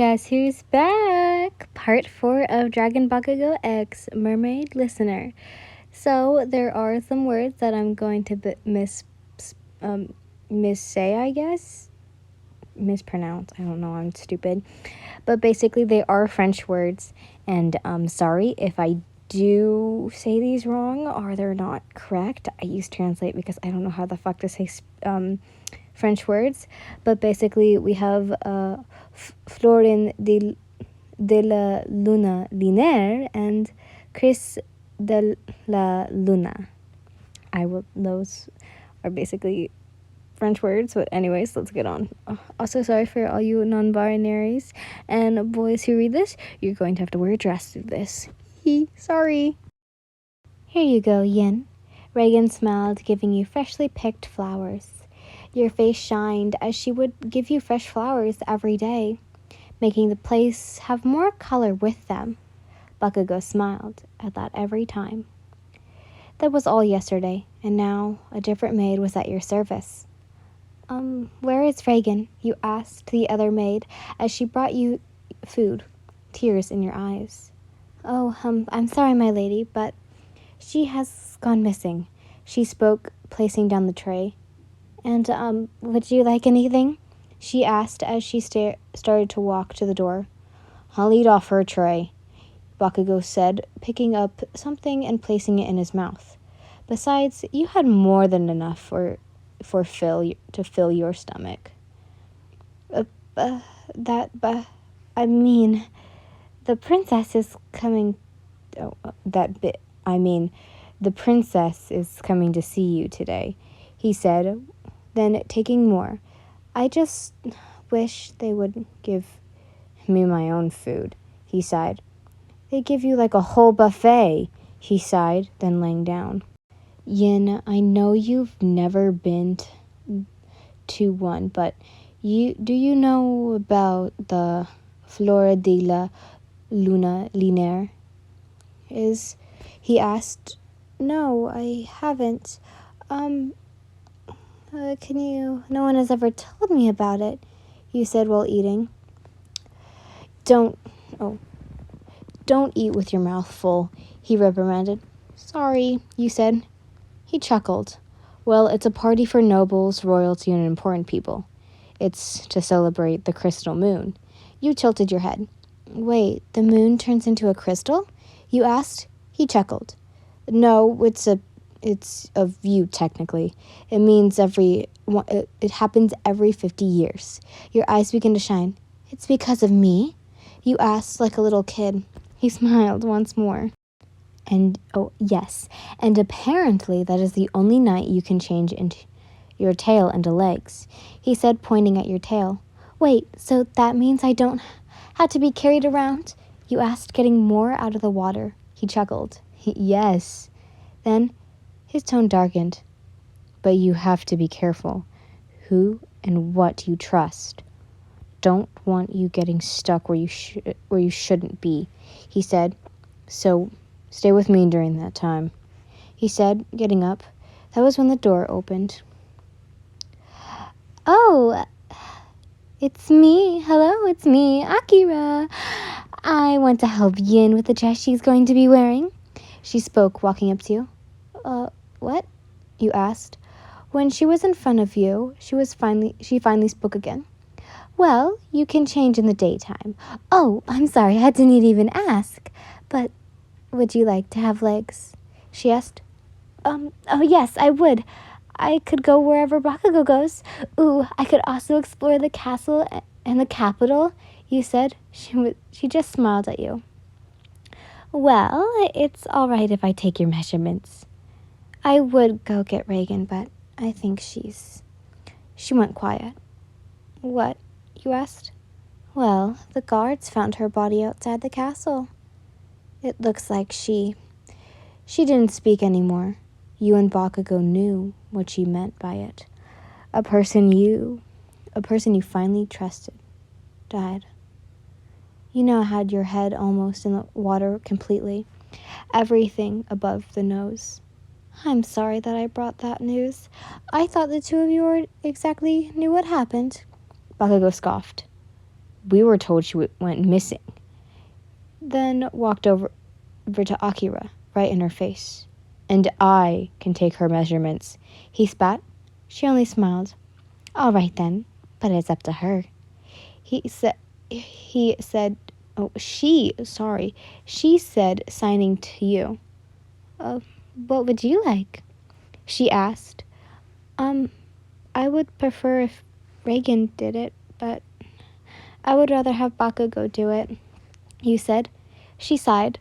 Guess who's back? Part 4 of Dragon Bakugou X Mermaid Listener. So there are some words that I'm going to missay, I guess. Mispronounce. I don't know. I'm stupid. But basically, they are French words. And sorry if I do say these wrong or they're not correct. I use Translate because I don't know how the fuck to say French words. But basically, we have Florin de la Luna Liner and Chris de la Luna. Those are basically French words, but anyways, let's get on. Also, sorry for all you non-binaries and boys who read this. You're going to have to wear a dress through this. Sorry. Here you go, Yin. Reagan smiled, giving you freshly picked flowers. Your face shined as she would give you fresh flowers every day, making the place have more color with them. Bakugou smiled at that every time. That was all yesterday, and now a different maid was at your service. Where is Reagan? You asked the other maid as she brought you food, tears in your eyes. Oh, I'm sorry, my lady, but she has gone missing, she spoke, placing down the tray. And, would you like anything? She asked as she started to walk to the door. I'll eat off her tray, Bakugou said, picking up something and placing it in his mouth. Besides, you had more than enough to fill your stomach. The princess is coming. The princess is coming to see you today, he said, then taking more. I just wish they would give me my own food, he sighed. They give you like a whole buffet, he sighed, then laying down. Yin, I know you've never been to one, but do you know about the Flora de la Luna Liner? He asked. No, I haven't. No one has ever told me about it, you said while eating. Don't eat with your mouth full, he reprimanded. Sorry, you said. He chuckled. Well, it's a party for nobles, royalty, and important people. It's to celebrate the crystal moon. You tilted your head. Wait, the moon turns into a crystal? You asked. He chuckled. No, it's a view, technically. It means it happens every 50 years. Your eyes begin to shine. It's because of me? You asked like a little kid. He smiled once more. Yes, and apparently that is the only night you can change into your tail into legs, he said, pointing at your tail. Wait, so that means I don't have to be carried around? You asked, getting more out of the water. He chuckled. Yes. Then his tone darkened. But you have to be careful. Who and what you trust. Don't want you getting stuck where you shouldn't be, he said. So stay with me during that time, he said, getting up. That was when the door opened. Oh, it's me. Hello, it's me, Akira. I want to help Yin with the dress she's going to be wearing. She spoke, walking up to you. What? You asked. When she was in front of you, she finally spoke again. Well, you can change in the daytime. Oh, I'm sorry, I didn't even ask. But would you like to have legs? She asked. Oh yes, I would. I could go wherever Bakugou goes. Ooh, I could also explore the castle and the capital, you said. She just smiled at you. Well, it's all right if I take your measurements. I would go get Reagan, but I think she went quiet. What? You asked. Well, the guards found her body outside the castle. It looks like she didn't speak anymore. You and Bakugou knew what she meant by it. A person you finally trusted, died. You now had your head almost in the water completely, everything above the nose. I'm sorry that I brought that news. I thought the two of you exactly knew what happened. Bakugou scoffed. We were told she went missing. Then walked over to Akira, right in her face. And I can take her measurements. He spat. She only smiled. All right then, but it's up to her. He said, oh, she said, signing to you. What would you like? She asked. I would prefer if Reagan did it, but I would rather have Bakugou do it. You said. She sighed.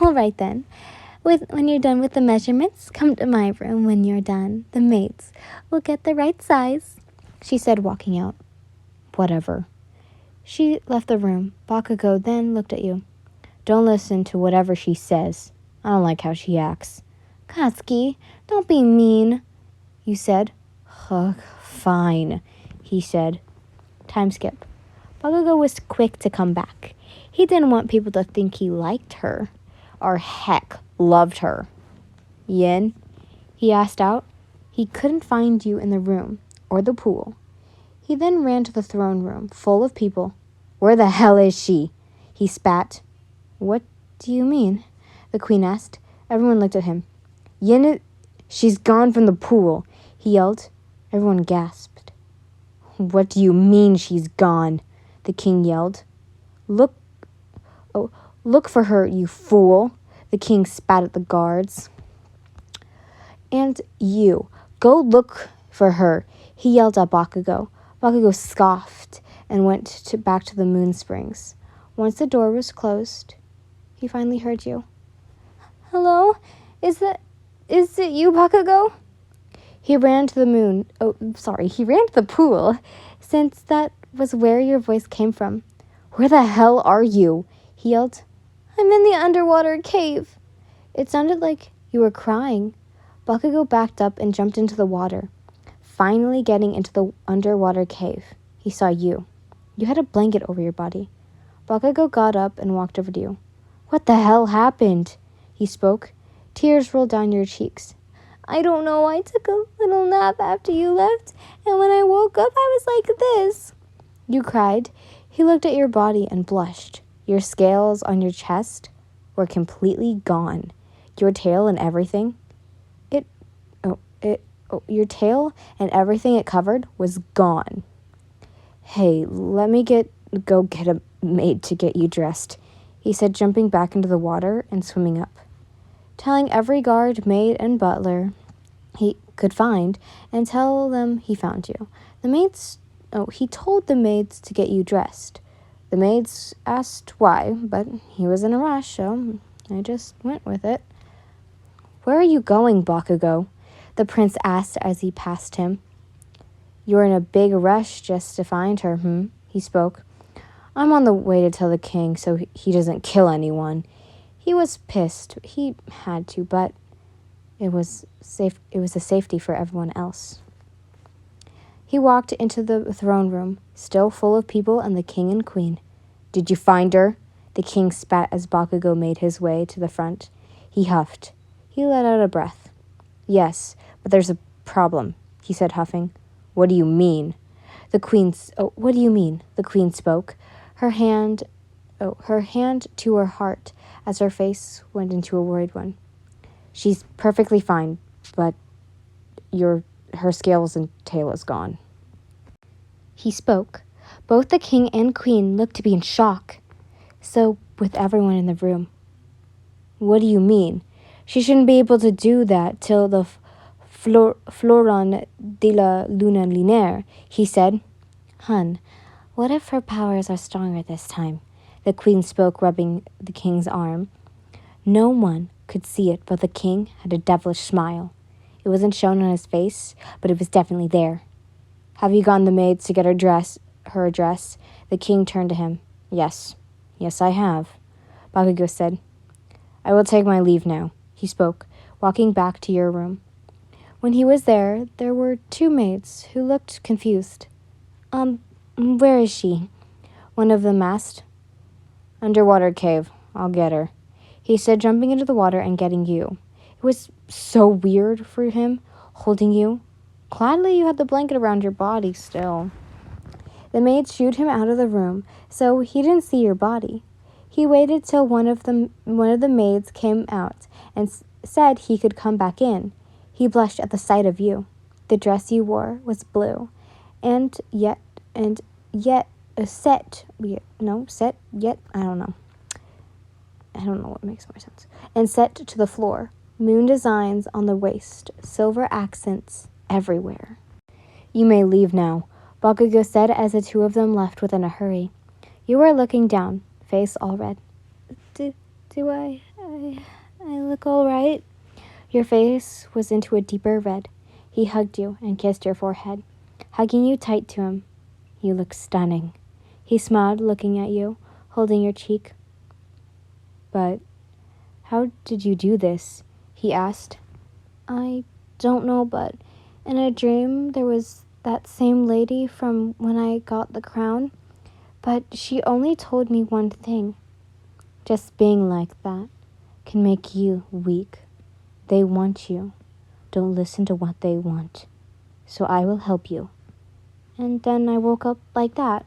All right then. When you're done with the measurements, come to my room when you're done. The maids will get the right size, she said, walking out. Whatever. She left the room. Bakugou then looked at you. Don't listen to whatever she says. I don't like how she acts. Katsuki, don't be mean, you said. Ugh, fine, he said. Time skip. Bakugou was quick to come back. He didn't want people to think he liked her, or heck, loved her. Yin? He asked out. He couldn't find you in the room or the pool. He then ran to the throne room, full of people. Where the hell is she? He spat. What do you mean? The queen asked. Everyone looked at him. Yin, she's gone from the pool, he yelled. Everyone gasped. What do you mean she's gone? The king yelled. Look for her, you fool. The king spat at the guards. And you, go look for her, he yelled at Bakugou. Bakugou scoffed and went back to the moon springs. Once the door was closed, he finally heard you. Hello? Is it you, Bakugou? He ran to the pool, since that was where your voice came from. Where the hell are you? He yelled. I'm in the underwater cave. It sounded like you were crying. Bakugou backed up and jumped into the water. Finally getting into the underwater cave, he saw you. You had a blanket over your body. Bakugou got up and walked over to you. What the hell happened? He spoke. Tears rolled down your cheeks. I don't know. I took a little nap after you left, and when I woke up, I was like this. You cried. He looked at your body and blushed. Your scales on your chest were completely gone. Your tail and everything. Your tail and everything it covered was gone. Hey, let me go get a maid to get you dressed, he said, jumping back into the water and swimming up. Telling every guard, maid, and butler he could find and tell them he found you. He told the maids to get you dressed. The maids asked why, but he was in a rush, so I just went with it. Where are you going, Bakugou? The prince asked as he passed him. You're in a big rush just to find her, he spoke. I'm on the way to tell the king so he doesn't kill anyone. He was pissed. He had to, but it was safe. It was a safety for everyone else. He walked into the throne room, still full of people and the king and queen. Did you find her? The king spat as Bakugou made his way to the front. He huffed. He let out a breath. Yes, but there's a problem, he said, huffing. What do you mean? What do you mean? The queen spoke, her hand to her heart as her face went into a worried one. She's perfectly fine, but her scales and tail is gone. He spoke. Both the king and queen looked to be in shock. So with everyone in the room. What do you mean? She shouldn't be able to do that till the Floron de la Luna Lunaire, he said. Hun, what if her powers are stronger this time? The queen spoke, rubbing the king's arm. No one could see it, but the king had a devilish smile. It wasn't shown on his face, but it was definitely there. Have you gotten the maids to get her dress? The king turned to him. Yes, I have, Bakugou said. I will take my leave now, he spoke, walking back to your room. When he was there were two maids who looked confused. Where is she? One of them asked. Underwater cave. I'll get her, he said, jumping into the water and getting you. It was so weird for him, holding you. Gladly you had the blanket around your body still. The maid shooed him out of the room, so he didn't see your body. He waited till one of the maids came out and said he could come back in. He blushed at the sight of you. The dress you wore was blue, and yet I don't know what makes more sense. And set to the floor. Moon designs on the waist, silver accents everywhere. You may leave now, Bakugou said as the two of them left within a hurry. You were looking down, face all red. Do I look all right? Your face was into a deeper red. He hugged you and kissed your forehead, hugging you tight to him. You look stunning. He smiled, looking at you, holding your cheek. But how did you do this? He asked. I don't know, but in a dream there was that same lady from when I got the crown, but she only told me one thing. Just being like that can make you weak. They want you. Don't listen to what they want. So I will help you. And then I woke up like that.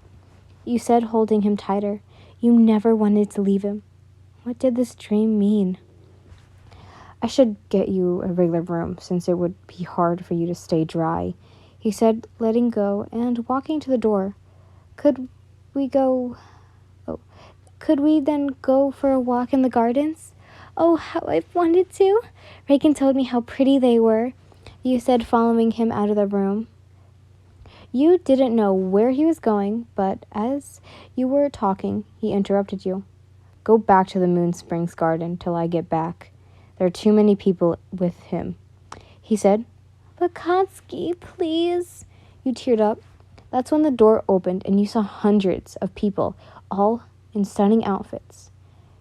You said, holding him tighter. You never wanted to leave him. What did this dream mean? I should get you a regular room, since it would be hard for you to stay dry, he said, letting go and walking to the door. Could we then go for a walk in the gardens? Oh, how I've wanted to. Reagan told me how pretty they were, you said, following him out of the room. You didn't know where he was going, but as you were talking, he interrupted you. Go back to the Moon Springs garden till I get back. There are too many people with him, he said. But Kotsky, please. You teared up. That's when the door opened and you saw hundreds of people, all in stunning outfits.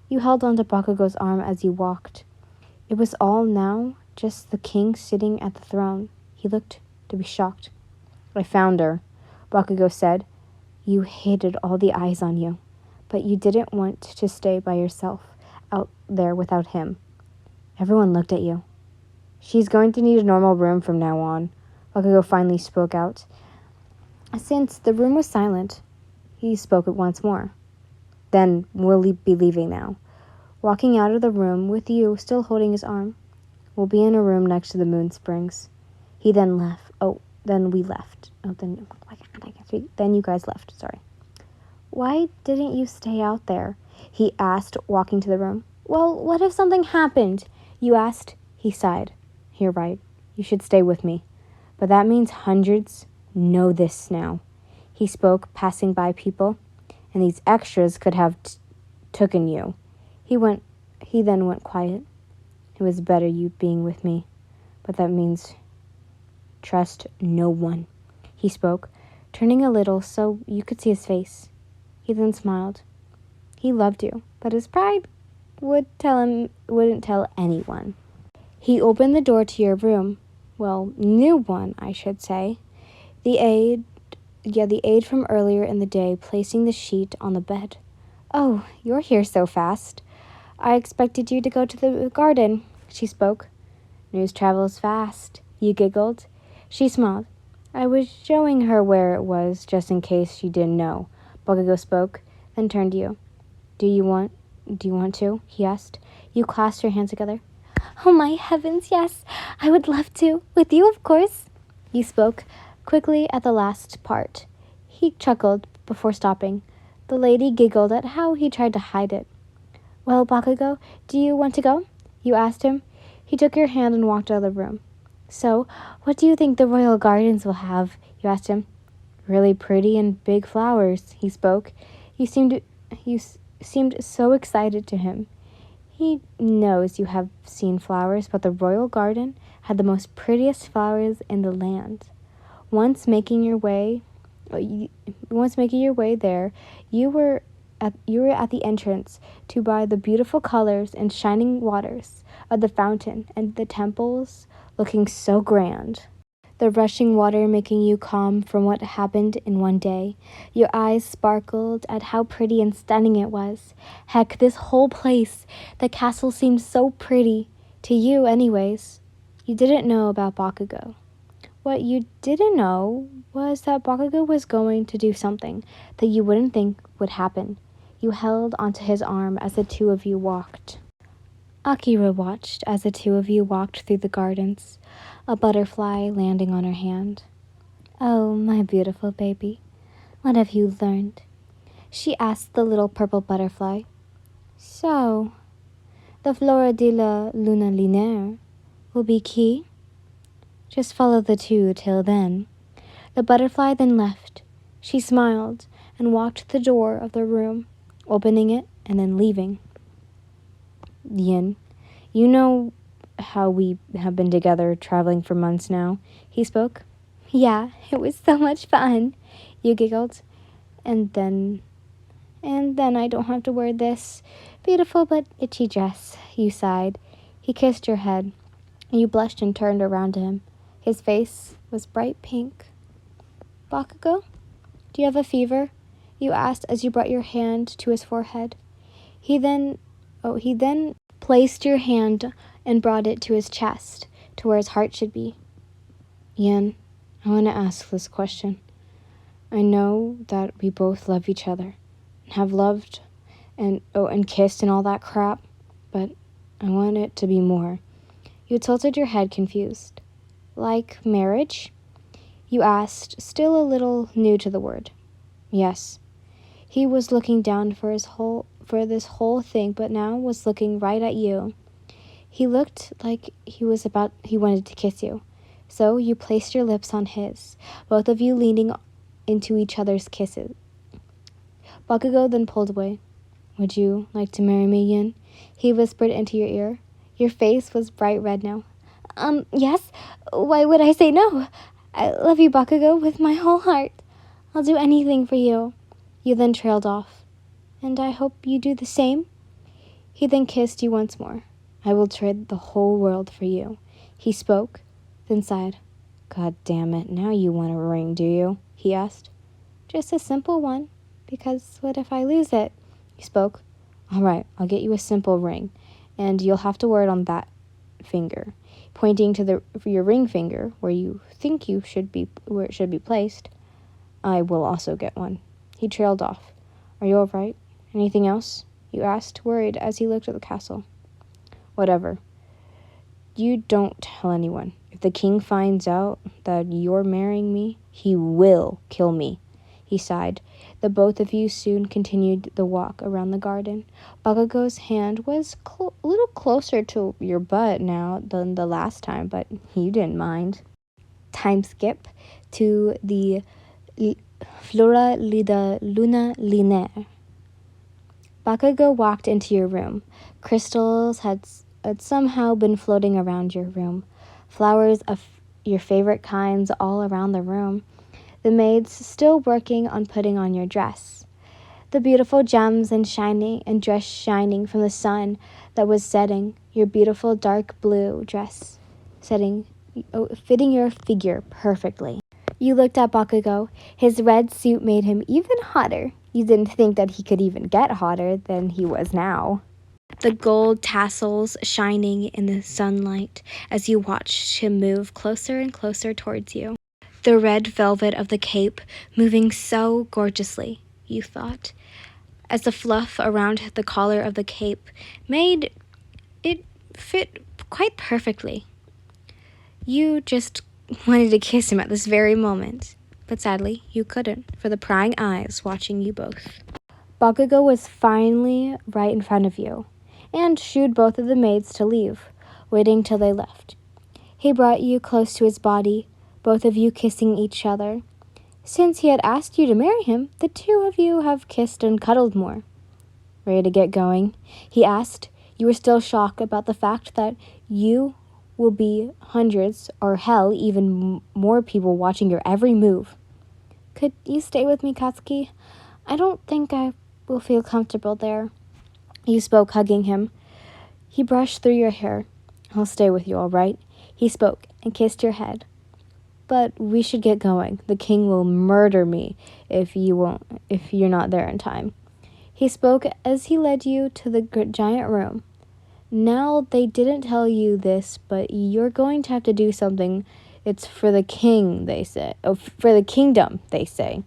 You held onto Bakugou's arm as you walked. It was all now just the king sitting at the throne. He looked to be shocked. I found her, Bakugou said. You hated all the eyes on you, but you didn't want to stay by yourself out there without him. Everyone looked at you. She's going to need a normal room from now on, Bakugou finally spoke out. Since the room was silent, he spoke it once more. Then we'll be leaving now. Walking out of the room with you still holding his arm. We'll be in a room next to the Moon Springs. He then left. Then we left. Then you guys left, sorry. Why didn't you stay out there? He asked, walking to the room. Well, what if something happened? You asked. He sighed. You're right. You should stay with me. But that means hundreds know this now. He spoke, passing by people, and these extras could have taken you. He then went quiet. It was better you being with me, but that means trust no one. He spoke, turning a little so you could see his face. He then smiled. He loved you, but his pride wouldn't tell anyone. He opened the door to your room. Well, new one, I should say. The aide from earlier in the day, placing the sheet on the bed. Oh, you're here so fast. I expected you to go to the garden, she spoke. News travels fast, you giggled. She smiled. I was showing her where it was, just in case she didn't know. Bakugou spoke, then turned to you. Do you want to? He asked. You clasped your hands together. Oh, my heavens, yes. I would love to. With you, of course. You spoke quickly at the last part. He chuckled before stopping. The lady giggled at how he tried to hide it. Well, Bakugou, do you want to go? You asked him. He took your hand and walked out of the room. So, what do you think the royal gardens will have? You asked him. Really pretty and big flowers, he spoke. You seemed so excited to him. He knows you have seen flowers, but the royal garden had the most prettiest flowers in the land. Once making your way there, you were at the entrance to buy the beautiful colors and shining waters of the fountain and the temples looking so grand. The rushing water making you calm from what happened in one day. Your eyes sparkled at how pretty and stunning it was. Heck, this whole place, the castle seemed so pretty. To you, anyways. You didn't know about Bakugou. What you didn't know was that Bakugou was going to do something that you wouldn't think would happen. You held onto his arm as the two of you walked. Akira watched as the two of you walked through the gardens, a butterfly landing on her hand. "Oh, my beautiful baby, what have you learned?" she asked the little purple butterfly. "So, the flora de la luna linear will be key? Just follow the two till then." The butterfly then left. She smiled and walked to the door of the room, opening it and then leaving. "Yin, you know how we have been together traveling for months now," he spoke. "Yeah, it was so much fun," you giggled. And then I don't have to wear this beautiful but itchy dress," you sighed. He kissed your head. You blushed and turned around to him. His face was bright pink. "Bakugou, do you have a fever?" you asked as you brought your hand to his forehead. He then placed your hand and brought it to his chest, to where his heart should be. "Yin, I want to ask this question. I know that we both love each other, have loved and kissed and all that crap, but I want it to be more." You tilted your head confused. "Like marriage?" you asked, still a little new to the word. "Yes." He was looking down for this whole thing, but now was looking right at you. He looked like he wanted to kiss you. So you placed your lips on his, both of you leaning into each other's kisses. Bakugou then pulled away. "Would you like to marry me, Yin?" he whispered into your ear. Your face was bright red now. Yes. Why would I say no? I love you, Bakugou, with my whole heart. I'll do anything for you." You then trailed off. "And I hope you do the same." He then kissed you once more. "I will trade the whole world for you." He spoke, then sighed. "God damn it, now you want a ring, do you?" he asked. "Just a simple one, because what if I lose it?" He spoke. "All right, I'll get you a simple ring, and you'll have to wear it on that finger," pointing to your ring finger where you think where it should be placed. "I will also get one." He trailed off. "Are you all right? Anything else?" you asked, worried as he looked at the castle. "Whatever. You don't tell anyone. If the king finds out that you're marrying me, he will kill me," he sighed. The both of you soon continued the walk around the garden. Bakugou's hand was a little closer to your butt now than the last time, but you didn't mind. Time skip to the Flora de Luna Linear. Bakugou walked into your room. Crystals had somehow been floating around your room. Flowers of your favorite kinds all around the room. The maids still working on putting on your dress. The beautiful gems and dress shining from the sun that was setting. Your beautiful dark blue dress fitting your figure perfectly. You looked at Bakugou. His red suit made him even hotter. You didn't think that he could even get hotter than he was now. The gold tassels shining in the sunlight as you watched him move closer and closer towards you. The red velvet of the cape moving so gorgeously, you thought, as the fluff around the collar of the cape made it fit quite perfectly. You just wanted to kiss him at this very moment, but sadly you couldn't, for the prying eyes watching you both. Bakugou was finally right in front of you, and shooed both of the maids to leave, waiting till they left. He brought you close to his body, both of you kissing each other. Since he had asked you to marry him, the two of you have kissed and cuddled more. "Ready to get going?" he asked. You were still shocked about the fact that you will be hundreds, or hell, even more people watching your every move. "Could you stay with me, Katsuki? I don't think I will feel comfortable there." You spoke, hugging him. He brushed through your hair. "I'll stay with you, all right?" He spoke and kissed your head. "But we should get going. The king will murder me if you're not there in time." He spoke as he led you to the giant room. Now, they didn't tell you this, but you're going to have to do something It's for the king, they say. Oh, for the kingdom, they say.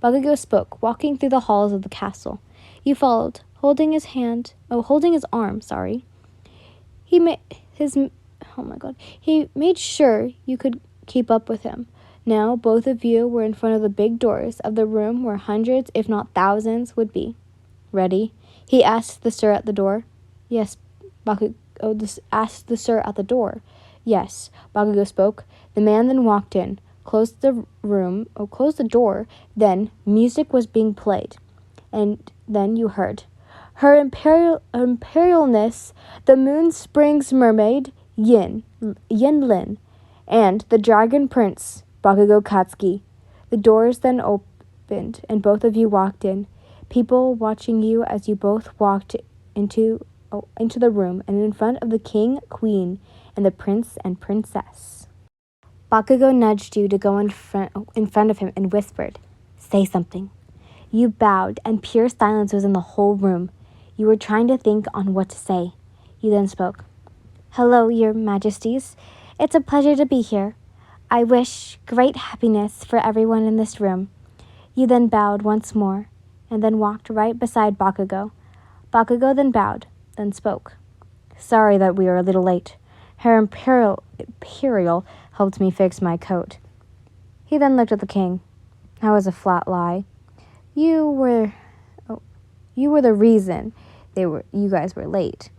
Bakugou spoke, walking through the halls of the castle. You followed, holding his arm, sorry. He made sure you could keep up with him. Now both of you were in front of the big doors of the room where hundreds, if not thousands, would be. Ready? He asked the sir at the door. Yes, asked the sir at the door. Yes, Bakugou spoke. The man then walked in, closed the door. Then music was being played, and then you heard, Her Imperialness, the Moon Springs Mermaid, Yin Lin, and the Dragon Prince, Bakugou Katsuki. The doors then opened, and both of you walked in, people watching you as you both walked into the room and in front of the king, queen, and the prince and princess. Bakugou nudged you to go in front of him and whispered, Say something. You bowed, and pure silence was in the whole room. You were trying to think on what to say. You then spoke. Hello, your majesties. It's a pleasure to be here. I wish great happiness for everyone in this room. You then bowed once more, and then walked right beside Bakugou. Bakugou then bowed, then spoke. Sorry that we were a little late. Her Imperial helped me fix my coat. He then looked at the king. That was a flat lie. You were the reason you guys were late.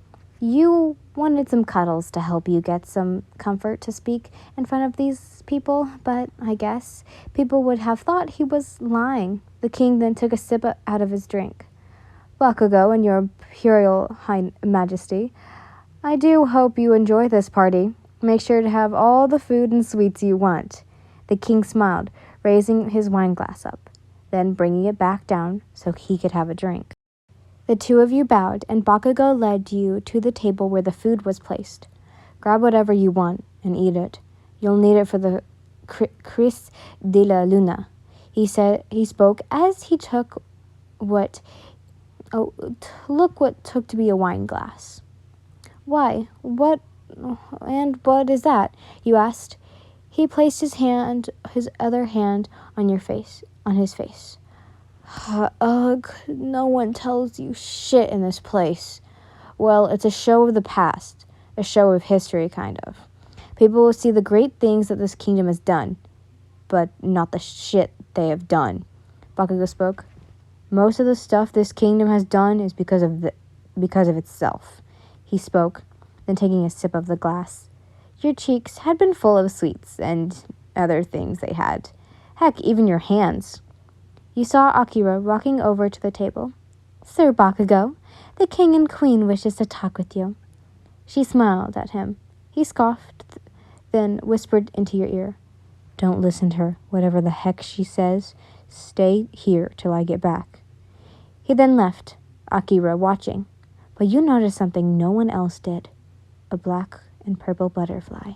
You wanted some cuddles to help you get some comfort to speak in front of these people, but I guess people would have thought he was lying. The king then took a sip out of his drink. Bakugou and your Imperial High Majesty, I do hope you enjoy this party. Make sure to have all the food and sweets you want. The king smiled, raising his wine glass up, then bringing it back down so he could have a drink. The two of you bowed, and Bakugou led you to the table where the food was placed. Grab whatever you want and eat it. You'll need it for the Cris de la Luna. He spoke as he took what took to be a wine glass. Why? What is that? You asked. He placed his other hand on his face. Ugh, no one tells you shit in this place. Well, it's a show of the past, a show of history, kind of. People will see the great things that this kingdom has done, but not the shit they have done. Bakugou spoke. Most of the stuff this kingdom has done is because of itself. He spoke, then taking a sip of the glass. Your cheeks had been full of sweets and other things they had. Heck, even your hands. You saw Akira walking over to the table. Sir Bakugou, the king and queen wishes to talk with you. She smiled at him. He scoffed, then whispered into your ear. Don't listen to her, whatever the heck she says. Stay here till I get back. He then left, Akira watching. But you noticed something no one else did. A black and purple butterfly.